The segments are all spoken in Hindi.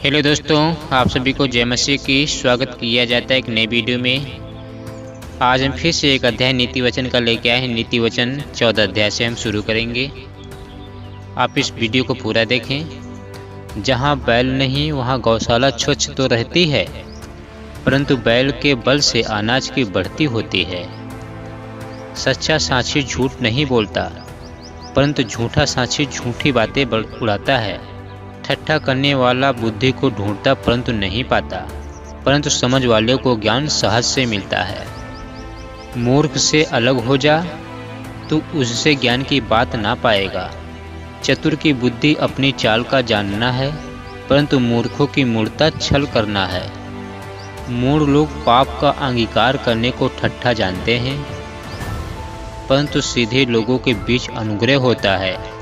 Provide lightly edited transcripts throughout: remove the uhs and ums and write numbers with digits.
हेलो दोस्तों, आप सभी को जय मसीह की स्वागत किया जाता है एक नई वीडियो में। आज हम फिर से एक अध्याय नीति वचन का लेके आए हैं। नीति वचन 14 अध्याय से हम शुरू करेंगे। आप इस वीडियो को पूरा देखें। जहाँ बैल नहीं वहाँ गौशाला स्वच्छ तो रहती है, परंतु बैल के बल से अनाज की बढ़ती होती है। सच्चा साक्षी झूठ नहीं बोलता, परंतु झूठा साक्षी झूठी बातें उड़ाता है। ठट्ठा करने वाला बुद्धि को ढूंढता परंतु नहीं पाता, परंतु समझ वाले को ज्ञान सहज से मिलता है। मूर्ख से अलग हो जा, तू उससे ज्ञान की बात ना पाएगा। चतुर की बुद्धि अपनी चाल का जानना है, परंतु मूर्खों की मूर्खता छल करना है। मूढ़ लोग पाप का अंगीकार करने को ठट्ठा जानते हैं, परंतु सीधे लोगों के बीच अनुग्रह होता है।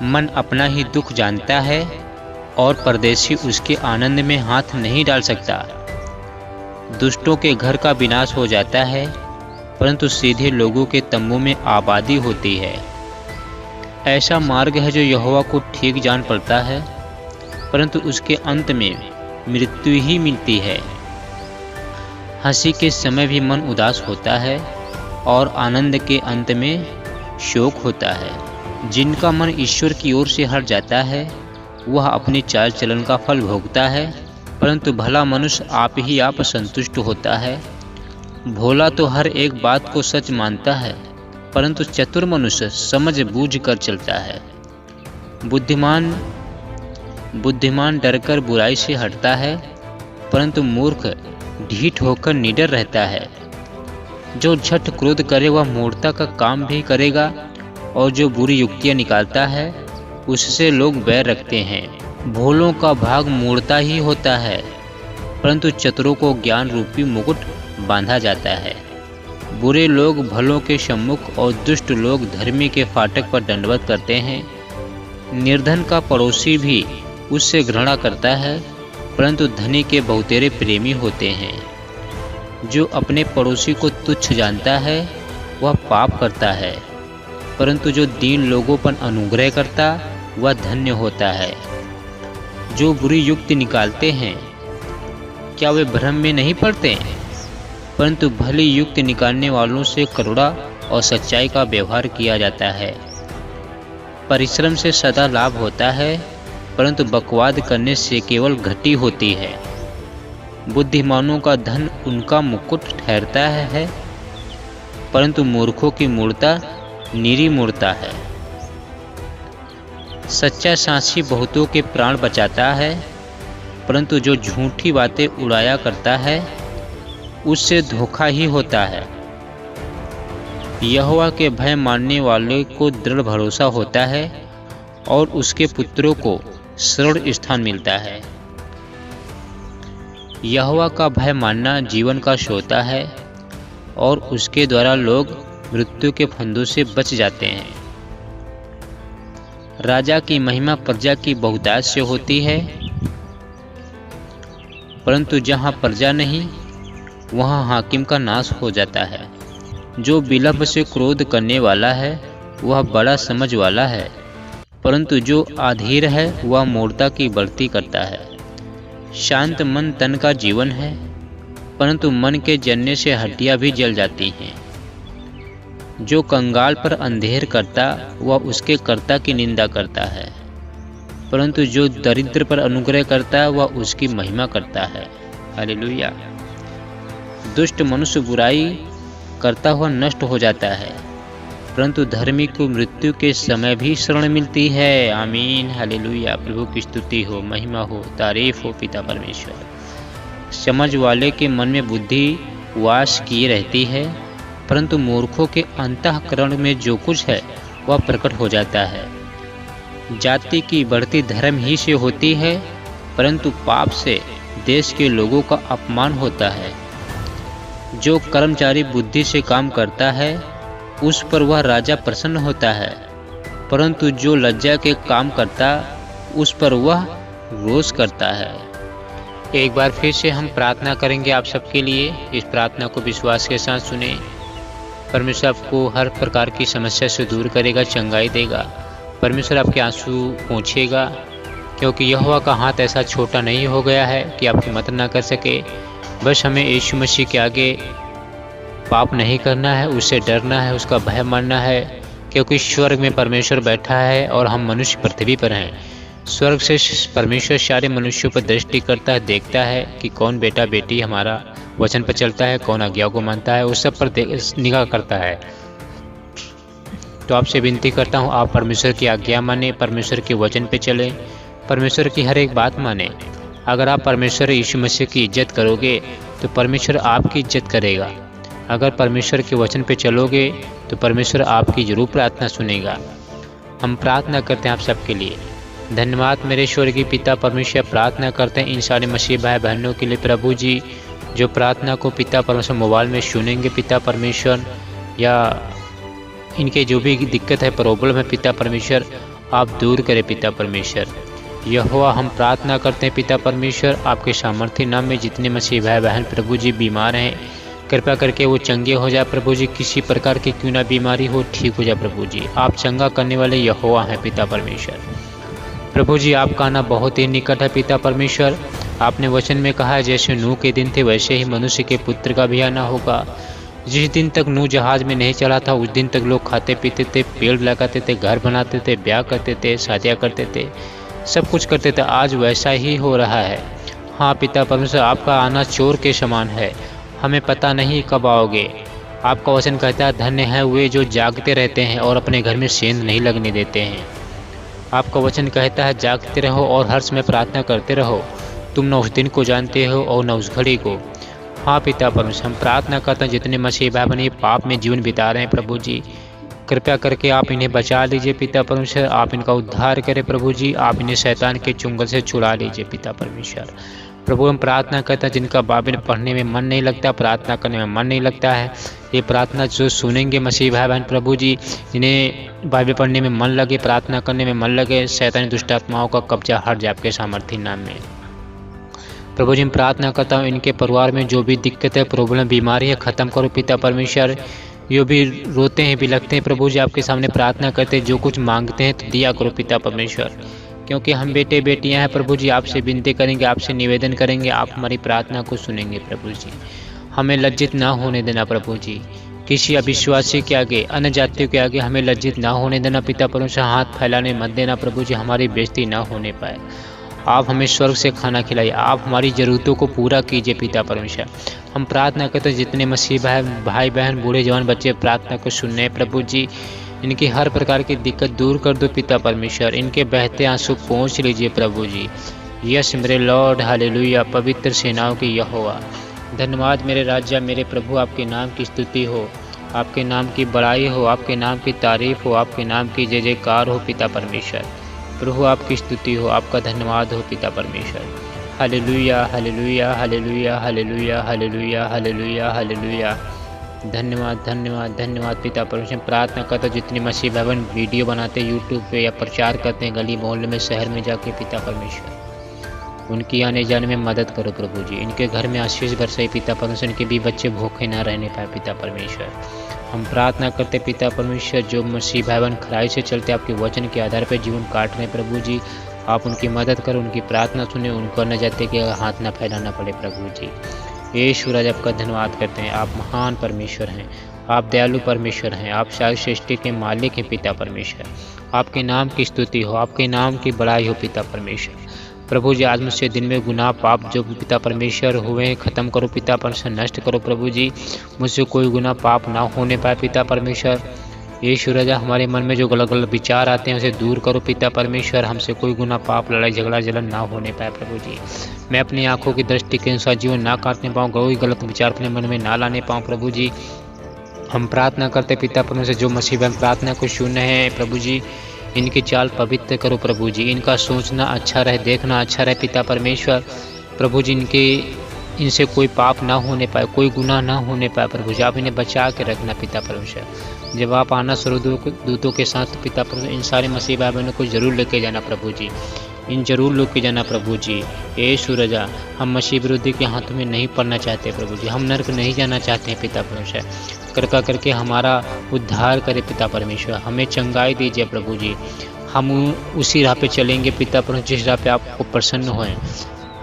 मन अपना ही दुख जानता है और परदेशी उसके आनंद में हाथ नहीं डाल सकता। दुष्टों के घर का विनाश हो जाता है, परंतु सीधे लोगों के तंबू में आबादी होती है। ऐसा मार्ग है जो यहोवा को ठीक जान पड़ता है, परंतु उसके अंत में मृत्यु ही मिलती है। हंसी के समय भी मन उदास होता है और आनंद के अंत में शोक होता है। जिनका मन ईश्वर की ओर से हट जाता है वह अपनी चाल चलन का फल भोगता है, परंतु भला मनुष्य आप ही आप संतुष्ट होता है। भोला तो हर एक बात को सच मानता है, परंतु चतुर मनुष्य समझ बूझ कर चलता है। बुद्धिमान डरकर बुराई से हटता है, परंतु मूर्ख ढीठ होकर निडर रहता है। जो झट क्रोध करे वह मूर्खता का काम भी करेगा, और जो बुरी युक्तियां निकालता है उससे लोग बैर रखते हैं। भोलों का भाग मूर्खता ही होता है, परंतु चतुरों को ज्ञान रूपी मुकुट बांधा जाता है। बुरे लोग भलों के सम्मुख और दुष्ट लोग धर्मी के फाटक पर दंडवत करते हैं। निर्धन का पड़ोसी भी उससे घृणा करता है, परंतु धनी के बहुतेरे प्रेमी होते हैं। जो अपने पड़ोसी को तुच्छ जानता है वह पाप करता है, परंतु जो दीन लोगों पर अनुग्रह करता वह धन्य होता है। जो बुरी युक्ति निकालते हैं क्या वे भ्रम में नहीं पड़ते? परंतु भली युक्ति निकालने वालों से करुणा और सच्चाई का व्यवहार किया जाता है। परिश्रम से सदा लाभ होता है, परंतु बकवाद करने से केवल घटी होती है। बुद्धिमानों का धन उनका मुकुट ठहरता है, परंतु मूर्खों की मूर्खता निरी मूर्खता है। सच्चा साक्षी बहुतों के प्राण बचाता है, परंतु जो झूठी बातें उड़ाया करता है उससे धोखा ही होता है। यहोवा के भय मानने वाले को दृढ़ भरोसा होता है और उसके पुत्रों को शरण स्थान मिलता है। यहोवा का भय मानना जीवन का सोता है और उसके द्वारा लोग मृत्यु के फंदों से बच जाते हैं। राजा की महिमा प्रजा की बहुतायत से होती है, परंतु जहाँ प्रजा नहीं वहाँ हाकिम का नाश हो जाता है। जो विलंब से क्रोध करने वाला है वह बड़ा समझ वाला है, परंतु जो अधीर है वह मूर्खता की बढ़ती करता है। शांत मन तन का जीवन है, परंतु मन के जलने से हड्डियां भी जल जाती हैं। जो कंगाल पर अंधेर करता वह उसके कर्ता की निंदा करता है, परंतु जो दरिद्र पर अनुग्रह करता वह उसकी महिमा करता है। हालेलुया। दुष्ट मनुष्य बुराई करता हुआ नष्ट हो जाता है, परंतु धर्मी को मृत्यु के समय भी शरण मिलती है। आमीन। हालेलुया। प्रभु की स्तुति हो, महिमा हो, तारीफ हो पिता परमेश्वर। समझ वाले के मन में बुद्धि वास किए रहती है, परंतु मूर्खों के अंतःकरण में जो कुछ है वह प्रकट हो जाता है। जाति की बढ़ती धर्म ही से होती है, परंतु पाप से देश के लोगों का अपमान होता है। जो कर्मचारी बुद्धि से काम करता है उस पर वह राजा प्रसन्न होता है, परंतु जो लज्जा के काम करता उस पर वह रोष करता है। एक बार फिर से हम प्रार्थना करेंगे आप सबके लिए। इस प्रार्थना को विश्वास के साथ सुने। परमेश्वर आपको हर प्रकार की समस्या से दूर करेगा, चंगाई देगा। परमेश्वर आपके आंसू पोंछेगा, क्योंकि यहोवा का हाथ ऐसा छोटा नहीं हो गया है कि आपकी मदद ना कर सके। बस हमें यीशु मसीह के आगे पाप नहीं करना है, उससे डरना है, उसका भय मानना है, क्योंकि स्वर्ग में परमेश्वर बैठा है और हम मनुष्य पृथ्वी पर हैं। स्वर्ग से परमेश्वर सारे मनुष्यों पर दृष्टि करता है, देखता है कि कौन बेटा बेटी हमारा वचन पर चलता है, कौन आज्ञा को मानता है, उस सब पर निगाह करता है। तो आपसे विनती करता हूँ, आप परमेश्वर की आज्ञा माने, परमेश्वर के वचन पे चलें, परमेश्वर की हर एक बात माने। अगर आप परमेश्वर यीशु मसीह की इज्जत करोगे तो परमेश्वर आपकी इज्जत करेगा। अगर परमेश्वर के वचन पे चलोगे तो परमेश्वर आपकी जरूर प्रार्थना सुनेगा। हम प्रार्थना करते हैं आप सबके लिए। धन्यवाद मेरे स्वर्गीय पिता परमेश्वर, प्रार्थना करते हैं इन सारे मसीह भाई बहनों के लिए प्रभु जी, जो प्रार्थना को पिता परमेश्वर मोबाइल में सुनेंगे पिता परमेश्वर, या इनके जो भी दिक्कत है, प्रॉब्लम है पिता परमेश्वर, आप दूर करें पिता परमेश्वर। यहोवा हम प्रार्थना करते हैं पिता परमेश्वर, आपके सामर्थ्य नाम में जितने मसीह भाई बहन प्रभु जी बीमार हैं, कृपा करके वो चंगे हो जाए प्रभु जी। किसी प्रकार की क्यों ना बीमारी हो, ठीक हो जाए प्रभु जी। आप चंगा करने वाले यहोवा हैं पिता परमेश्वर। प्रभु जी आपका आना बहुत ही निकट है पिता परमेश्वर। आपने वचन में कहा है, जैसे नूह के दिन थे वैसे ही मनुष्य के पुत्र का भी आना होगा। जिस दिन तक नूह जहाज में नहीं चला था, उस दिन तक लोग खाते पीते थे, पेड़ लगाते थे, घर बनाते थे, ब्याह करते थे, शादियाँ करते थे, सब कुछ करते थे। आज वैसा ही हो रहा है। हाँ पिता परमेश्वर, आपका आना चोर के समान है, हमें पता नहीं कब आओगे। आपका वचन कहता है, धन्य है वे जो जागते रहते हैं और अपने घर में सेंध नहीं लगने देते हैं। आपका वचन कहता है, जागते रहो और हर समय प्रार्थना करते रहो, तुम न उस दिन को जानते हो और न उस घड़ी को। हाँ पिता परमेश्वर, हम प्रार्थना करते हैं जितने मसीह भाई बहन पाप में जीवन बिता रहे हैं प्रभु जी, कृपया करके आप इन्हें बचा लीजिए पिता परमेश्वर। आप इनका उद्धार करें प्रभु जी। आप इन्हें शैतान के चुंगल से छुड़ा लीजिए पिता परमेश्वर। प्रभु हम प्रार्थना करते हैं जिनका बाइबल पढ़ने में मन नहीं लगता, प्रार्थना करने में मन नहीं लगता है, ये प्रार्थना जो सुनेंगे मसीह भाई बहन प्रभु जी, इन्हें बाइबल पढ़ने में मन लगे, प्रार्थना करने में मन लगे, शैतानी दुष्ट आत्माओं का कब्जा हट जाए आपके सामर्थ्य नाम में। प्रभु जी हम प्रार्थना करता हूँ, इनके परिवार में जो भी दिक्कत है, प्रॉब्लम, बीमारी है, ख़त्म करो पिता परमेश्वर। जो भी रोते हैं, बिलखते हैं प्रभु जी, आपके सामने प्रार्थना करते हैं, जो कुछ मांगते हैं तो दिया करो पिता परमेश्वर। क्योंकि हम बेटे बेटियां हैं प्रभु जी, आपसे विनती करेंगे, आपसे निवेदन करेंगे, आप हमारी प्रार्थना को सुनेंगे प्रभु जी। हमें लज्जित ना होने देना प्रभु जी, किसी अविश्वासी के आगे, अन्य जातियों के आगे हमें लज्जित ना होने देना पिता परमेश्वर। हाथ फैलाने मत देना प्रभु जी, हमारी बेइज्जती ना होने पाए। आप हमें स्वर्ग से खाना खिलाइए, आप हमारी ज़रूरतों को पूरा कीजिए पिता परमेश्वर। हम प्रार्थना करते हैं जितने मसीह भाई बहन, बूढ़े जवान बच्चे प्रार्थना को सुन रहे हैं प्रभु जी, इनकी हर प्रकार की दिक्कत दूर कर दो पिता परमेश्वर। इनके बहते आंसू पहुँच लीजिए प्रभु जी। यस मेरे लॉर्ड, हालेलुया, पवित्र सेनाओं की यहोवा। धन्यवाद मेरे राजा, मेरे प्रभु, आपके नाम की स्तुति हो, आपके नाम की बड़ाई हो, आपके नाम की तारीफ हो, आपके नाम की जय जयकार हो पिता परमेश्वर। प्रभु आपकी स्तुति हो, आपका धन्यवाद हो पिता परमेश्वर। Hallelujah hallelujah hallelujah hallelujah hallelujah hallelujah hallelujah. धन्यवाद धन्यवाद धन्यवाद पिता परमेश्वर। प्रार्थना करता जितने मसीह भाई वीडियो बनाते हैं यूट्यूब पे या प्रचार करते हैं गली मोहल्ले में, शहर में जाके पिता परमेश्वर, उनकी आने जाने में मदद करो प्रभु जी। इनके घर में आशीष बरसाई पिता परमेश्वर, इनके भी बच्चे भूखे ना रहने पाए पिता परमेश्वर। हम प्रार्थना करते पिता परमेश्वर, जो मसीह भाई बहन खराई से चलते आपके वचन के आधार पर जीवन काट रहे प्रभु जी, आप उनकी मदद करो, उनकी प्रार्थना सुने, उनको न जाते कि हाथ ना फैलाना पड़े प्रभु जी। यीशु राज आपका धन्यवाद करते हैं, आप महान परमेश्वर हैं, आप दयालु परमेश्वर हैं, आप सारी सृष्टि के मालिक हैं पिता परमेश्वर। आपके नाम की स्तुति हो, आपके नाम की बड़ाई हो पिता परमेश्वर। प्रभु जी आज मुझसे दिन में गुनाह पाप जो भी पिता परमेश्वर हुए हैं ख़त्म करो पिता परमेश्वर, नष्ट करो प्रभु जी। मुझसे कोई गुनाह पाप ना होने पाए पिता परमेश्वर। यीशु राजा हमारे मन में जो गलत गलत विचार आते हैं उसे दूर करो पिता परमेश्वर। हमसे कोई गुनाह पाप, लड़ाई झगड़ा जलन ना होने पाए प्रभु जी। मैं अपनी आंखों की दृष्टि के अनुसार जीवन ना काटने पाऊँ, कोई गलत विचार अपने मन में ना लाने पाऊँ प्रभु जी। हम प्रार्थना करते पिता परमेश्वर, जो मसीह भाई प्रार्थना को सुन रहे हैं प्रभु जी, इनकी चाल पवित्र करो प्रभु जी, इनका सोचना अच्छा रहे, देखना अच्छा रहे पिता परमेश्वर। प्रभु जी इनसे कोई पाप ना होने पाए, कोई गुनाह ना होने पाए प्रभु जी। आप इन्हें बचा के रखना पिता परमेश्वर। जब आप आना स्वर्गदूतों के साथ पिता परमेश्वर, इन सारे मसीह भाई बहनों को जरूर लेके जाना प्रभु जी, इन जरूर लेके जाना प्रभु जी। यीशु राजा हम मसीह विरोधी के हाथों में नहीं पड़ना चाहते प्रभु जी, हम नरक नहीं जाना चाहते हैं पिता परमेश्वर। कृपा करके हमारा उद्धार करे पिता परमेश्वर, हमें चंगाई दीजिए प्रभु जी। हम उसी राह पे चलेंगे पिता परमेश्वर, जिस राह पे आपको प्रसन्न होएं।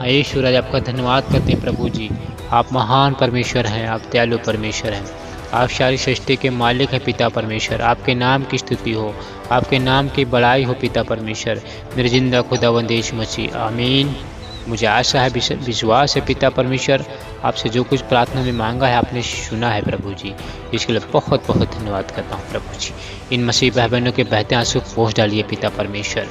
ईश्वर आज आपका धन्यवाद करते हैं प्रभु जी। आप महान परमेश्वर हैं, आप दयालु परमेश्वर हैं, आप सारी सृष्टि के मालिक हैं पिता परमेश्वर। आपके नाम की स्तुति हो, आपके नाम की बड़ाई हो पिता परमेश्वर, मेरे जिंदा खुदावंद यीशु मसीह, आमीन। मुझे आशा है, विश्वास है पिता परमेश्वर, आपसे जो कुछ प्रार्थना में मांगा है आपने सुना है प्रभु जी। इसके लिए बहुत बहुत धन्यवाद करता हूँ प्रभु जी। इन मसीह भाई बहनों के बहते आंसू पोंछ डालिए पिता परमेश्वर,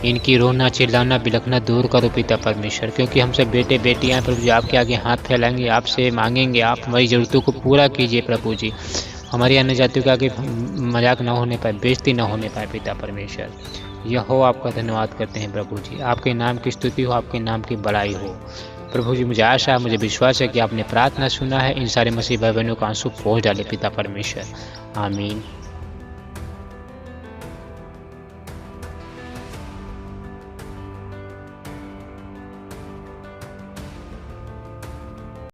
इनकी रोना चिल्लाना बिलखना दूर करो पिता परमेश्वर, क्योंकि हम सब बेटे बेटियां हैं प्रभु जी। आपके आगे हाथ फैलाएंगे, आपसे मांगेंगे, आप हमारी ज़रूरतों को पूरा कीजिए प्रभु जी। हमारी अन्य जातियों के आगे मजाक ना होने पाए, बेइज्जती ना होने पाए पिता परमेश्वर। यह हो आपका धन्यवाद करते हैं प्रभु जी। आपके नाम की स्तुति हो, आपके नाम की बड़ाई हो प्रभु जी। मुझे आशा है, मुझे विश्वास है कि आपने प्रार्थना सुना है। इन सारे मसीह भाई बहनों का आंसू पोंछ डाले पिता परमेश्वर, आमीन।